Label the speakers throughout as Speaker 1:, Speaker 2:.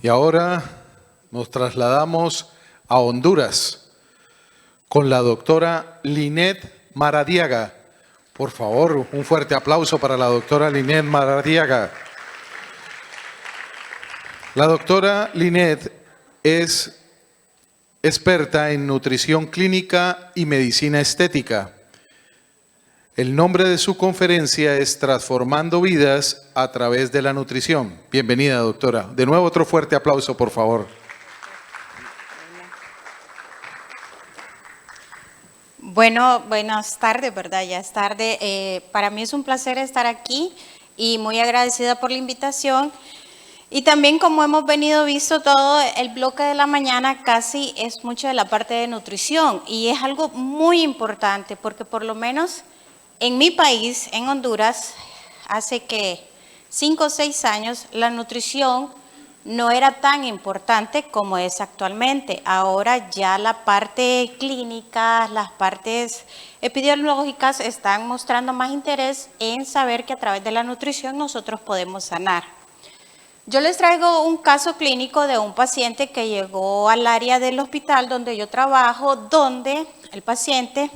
Speaker 1: Y ahora nos trasladamos a Honduras con la doctora Linet Maradiaga. Por favor, un fuerte aplauso para la doctora Linet Maradiaga. La doctora Linet es experta en nutrición clínica y medicina estética. El nombre de su conferencia es Transformando Vidas a través de la nutrición. Bienvenida, doctora. De nuevo, otro fuerte aplauso, por favor.
Speaker 2: Bueno, buenas tardes, ¿verdad? Ya es tarde. Para mí es un placer estar aquí y muy agradecida por la invitación. Y también, como hemos venido visto, todo el bloque de la mañana casi es mucho de la parte de nutrición. Y es algo muy importante porque por lo menos en mi país, en Honduras, hace que 5 o 6 años, la nutrición no era tan importante como es actualmente. Ahora ya la parte clínica, las partes epidemiológicas están mostrando más interés en saber que a través de la nutrición nosotros podemos sanar. Yo les traigo un caso clínico de un paciente que llegó al área del hospital donde yo trabajo, donde el paciente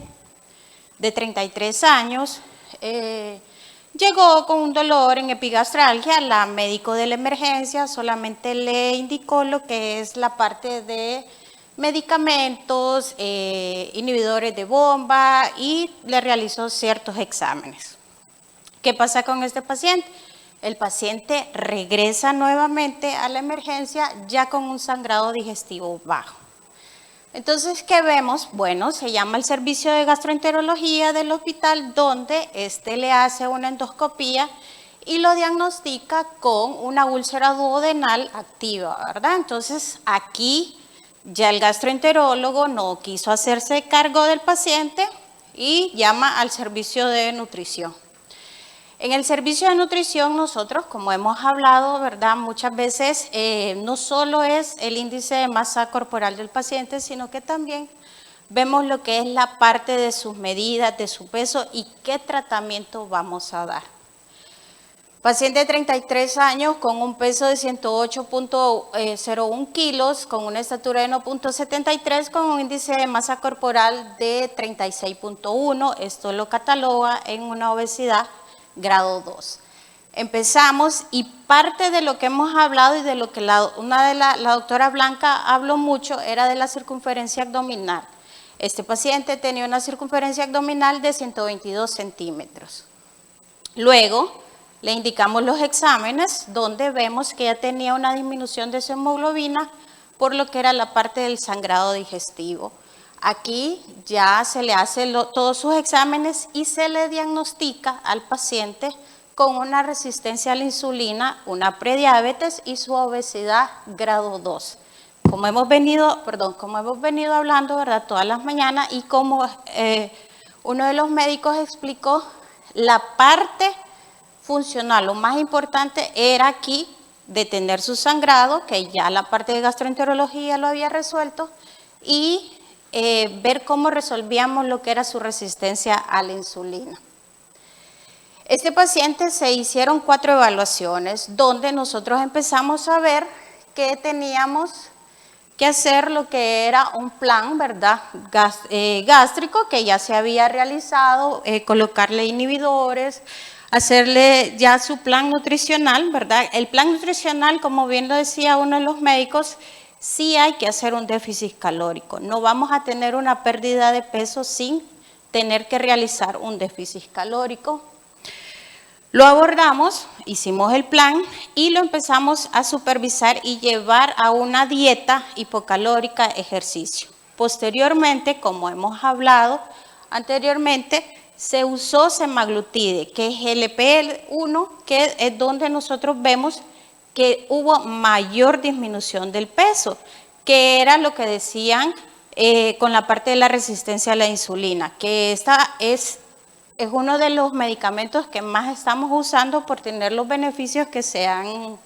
Speaker 2: de 33 años llegó con un dolor en epigastralgia. La médico de la emergencia solamente le indicó lo que es la parte de medicamentos, inhibidores de bomba y le realizó ciertos exámenes. ¿Qué pasa con este paciente? El paciente regresa nuevamente a la emergencia ya con un sangrado digestivo bajo. Entonces, ¿qué vemos? Bueno, se llama el servicio de gastroenterología del hospital, donde le hace una endoscopía y lo diagnostica con una úlcera duodenal activa, ¿verdad? Entonces, aquí ya el gastroenterólogo no quiso hacerse cargo del paciente y llama al servicio de nutrición. En el servicio de nutrición nosotros, como hemos hablado, ¿verdad? Muchas veces no solo es el índice de masa corporal del paciente, sino que también vemos lo que es la parte de sus medidas, de su peso y qué tratamiento vamos a dar. Paciente de 33 años con un peso de 108.01 kilos, con una estatura de 1.73, con un índice de masa corporal de 36.1. Esto lo cataloga en una obesidad grado 2. Empezamos y parte de lo que hemos hablado y de lo que la doctora Blanca habló mucho era de la circunferencia abdominal. Este paciente tenía una circunferencia abdominal de 122 centímetros. Luego le indicamos los exámenes donde vemos que ya tenía una disminución de su hemoglobina por lo que era la parte del sangrado digestivo. Aquí ya se le hace todos sus exámenes y se le diagnostica al paciente con una resistencia a la insulina, una prediabetes y su obesidad grado 2. Como hemos venido hablando, ¿verdad? Todas las mañanas y como uno de los médicos explicó, la parte funcional, lo más importante era aquí detener su sangrado, que ya la parte de gastroenterología lo había resuelto, y ver cómo resolvíamos lo que era su resistencia a la insulina. Este paciente se hicieron 4 evaluaciones donde nosotros empezamos a ver que teníamos que hacer lo que era un plan, ¿verdad? Gástrico que ya se había realizado, colocarle inhibidores, hacerle ya su plan nutricional, ¿verdad? El plan nutricional, como bien lo decía uno de los médicos, sí hay que hacer un déficit calórico. No vamos a tener una pérdida de peso sin tener que realizar un déficit calórico. Lo abordamos, hicimos el plan y lo empezamos a supervisar y llevar a una dieta hipocalórica, ejercicio. Posteriormente, como hemos hablado anteriormente, se usó semaglutide, que es GLP-1, que es donde nosotros vemos que hubo mayor disminución del peso, que era lo que decían con la parte de la resistencia a la insulina, que esta es uno de los medicamentos que más estamos usando por tener los beneficios que se han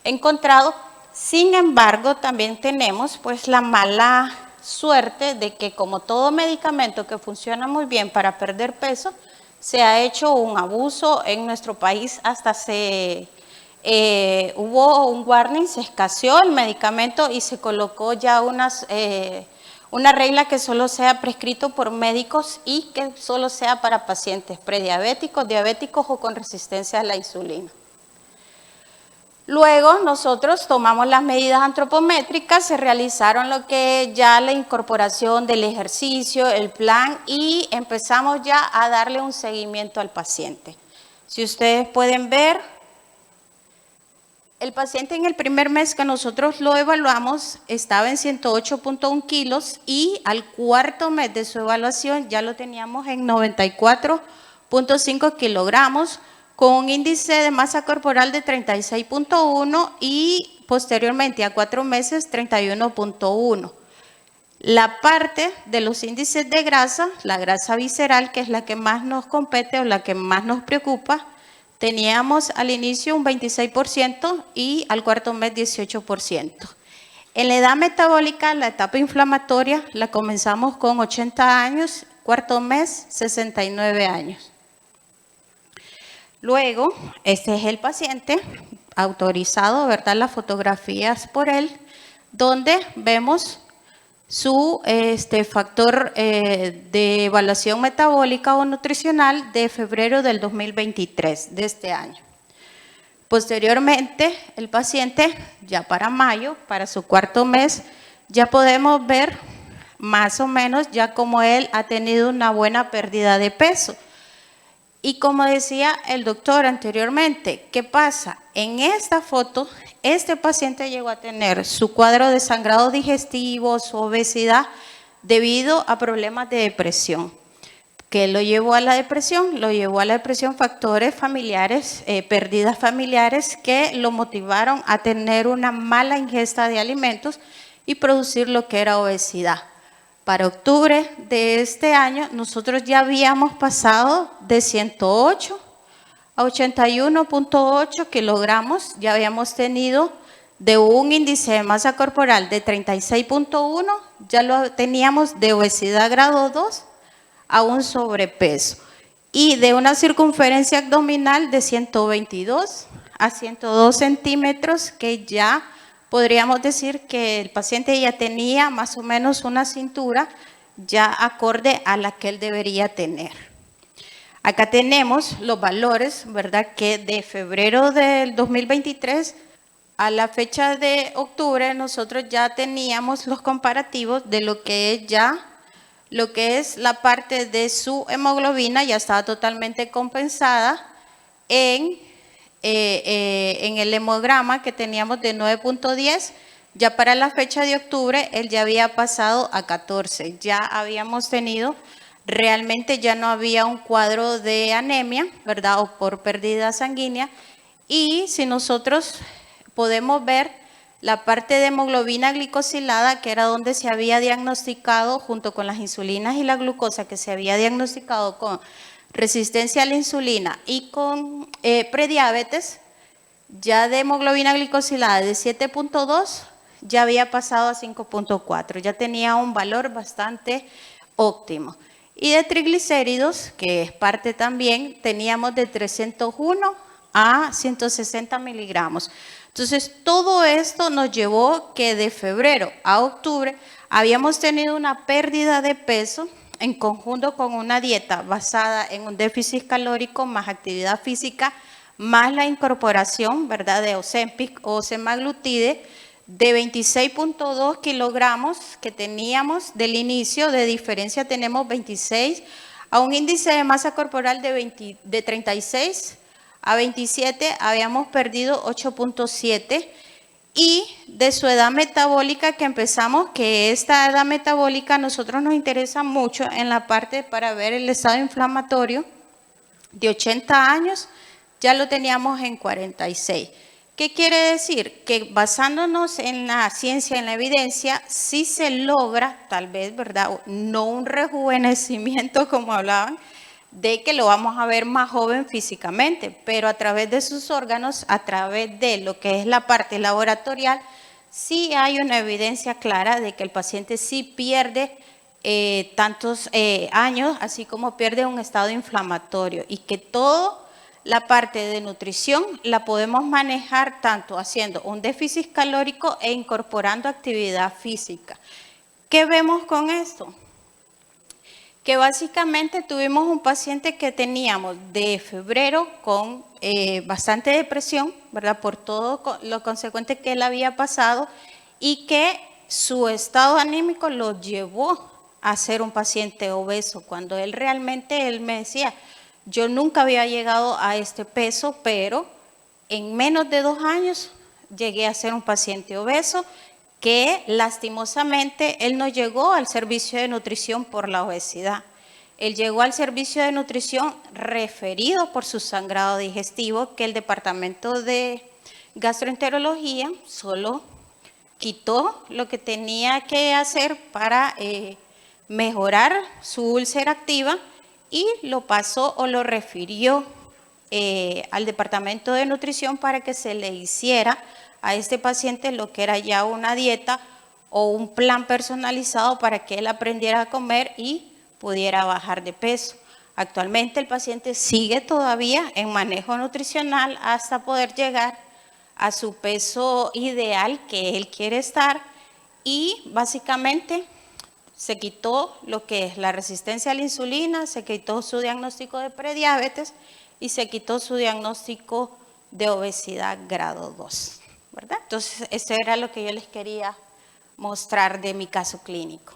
Speaker 2: encontrado. Sin embargo, también tenemos pues la mala suerte de que como todo medicamento que funciona muy bien para perder peso, se ha hecho un abuso en nuestro país, hasta se hubo un warning, se escaseó el medicamento y se colocó ya una regla que solo sea prescrito por médicos y que solo sea para pacientes prediabéticos, diabéticos o con resistencia a la insulina. Luego nosotros tomamos las medidas antropométricas, se realizaron lo que ya la incorporación del ejercicio, el plan, y empezamos ya a darle un seguimiento al paciente. Si ustedes pueden ver, el paciente en el primer mes que nosotros lo evaluamos estaba en 108.1 kilos y al cuarto mes de su evaluación ya lo teníamos en 94.5 kilogramos, con un índice de masa corporal de 36.1 y posteriormente a 4 meses 31.1. La parte de los índices de grasa, la grasa visceral, que es la que más nos compete o la que más nos preocupa, teníamos al inicio un 26% y al cuarto mes 18%. En la edad metabólica, la etapa inflamatoria, la comenzamos con 80 años, cuarto mes 69 años. Luego, este es el paciente autorizado, ¿verdad? Las fotografías por él, donde vemos su factor de evaluación metabólica o nutricional de febrero del 2023, de este año. Posteriormente, el paciente, ya para mayo, para su cuarto mes, ya podemos ver más o menos ya como él ha tenido una buena pérdida de peso. Y como decía el doctor anteriormente, ¿qué pasa? En esta foto, este paciente llegó a tener su cuadro de sangrado digestivo, su obesidad, debido a problemas de depresión. ¿Qué lo llevó a la depresión? Lo llevó a la depresión factores familiares, pérdidas familiares que lo motivaron a tener una mala ingesta de alimentos y producir lo que era obesidad. Para octubre de este año, nosotros ya habíamos pasado de 108 a 81.8 kilogramos, ya habíamos tenido de un índice de masa corporal de 36.1, ya lo teníamos de obesidad grado 2 a un sobrepeso y de una circunferencia abdominal de 122 a 102 centímetros, que ya podríamos decir que el paciente ya tenía más o menos una cintura ya acorde a la que él debería tener. Acá tenemos los valores, ¿verdad? Que de febrero del 2023 a la fecha de octubre nosotros ya teníamos los comparativos de lo que es la parte de su hemoglobina, ya estaba totalmente compensada en el hemograma que teníamos de 9.10, ya para la fecha de octubre él ya había pasado a 14, ya habíamos tenido, realmente ya no había un cuadro de anemia, ¿verdad? O por pérdida sanguínea, y si nosotros podemos ver la parte de hemoglobina glicosilada, que era donde se había diagnosticado junto con las insulinas y la glucosa, que se había diagnosticado con resistencia a la insulina y con prediabetes, ya de hemoglobina glicosilada de 7.2 ya había pasado a 5.4, ya tenía un valor bastante óptimo. Y de triglicéridos, que es parte también, teníamos de 301 a 160 miligramos. Entonces, todo esto nos llevó que de febrero a octubre habíamos tenido una pérdida de peso en conjunto con una dieta basada en un déficit calórico más actividad física, más la incorporación, ¿verdad?, de Ozempic o semaglutide, de 26.2 kilogramos que teníamos del inicio, de diferencia tenemos 26, a un índice de masa corporal de 36 a 27 habíamos perdido 8.7, y de su edad metabólica que empezamos, que esta edad metabólica a nosotros nos interesa mucho en la parte para ver el estado inflamatorio, de 80 años ya lo teníamos en 46. ¿Qué quiere decir? Que basándonos en la ciencia, en la evidencia, sí se logra, tal vez, ¿verdad? No un rejuvenecimiento como hablaban, de que lo vamos a ver más joven físicamente, pero a través de sus órganos, a través de lo que es la parte laboratorial, sí hay una evidencia clara de que el paciente sí pierde tantos años, así como pierde un estado inflamatorio, y que todo la parte de nutrición la podemos manejar tanto haciendo un déficit calórico e incorporando actividad física. ¿Qué vemos con esto? Que básicamente tuvimos un paciente que teníamos de febrero con bastante depresión, ¿verdad? Por todo lo consecuente que él había pasado y que su estado anímico lo llevó a ser un paciente obeso, cuando él me decía, yo nunca había llegado a este peso, pero en menos de 2 años llegué a ser un paciente obeso que lastimosamente él no llegó al servicio de nutrición por la obesidad. Él llegó al servicio de nutrición referido por su sangrado digestivo, que el departamento de gastroenterología solo quitó lo que tenía que hacer para mejorar su úlcera activa y lo pasó o lo refirió al departamento de nutrición para que se le hiciera a este paciente lo que era ya una dieta o un plan personalizado para que él aprendiera a comer y pudiera bajar de peso. Actualmente el paciente sigue todavía en manejo nutricional hasta poder llegar a su peso ideal que él quiere estar y básicamente se quitó lo que es la resistencia a la insulina, se quitó su diagnóstico de prediabetes y se quitó su diagnóstico de obesidad grado 2, ¿verdad? Entonces, eso era lo que yo les quería mostrar de mi caso clínico.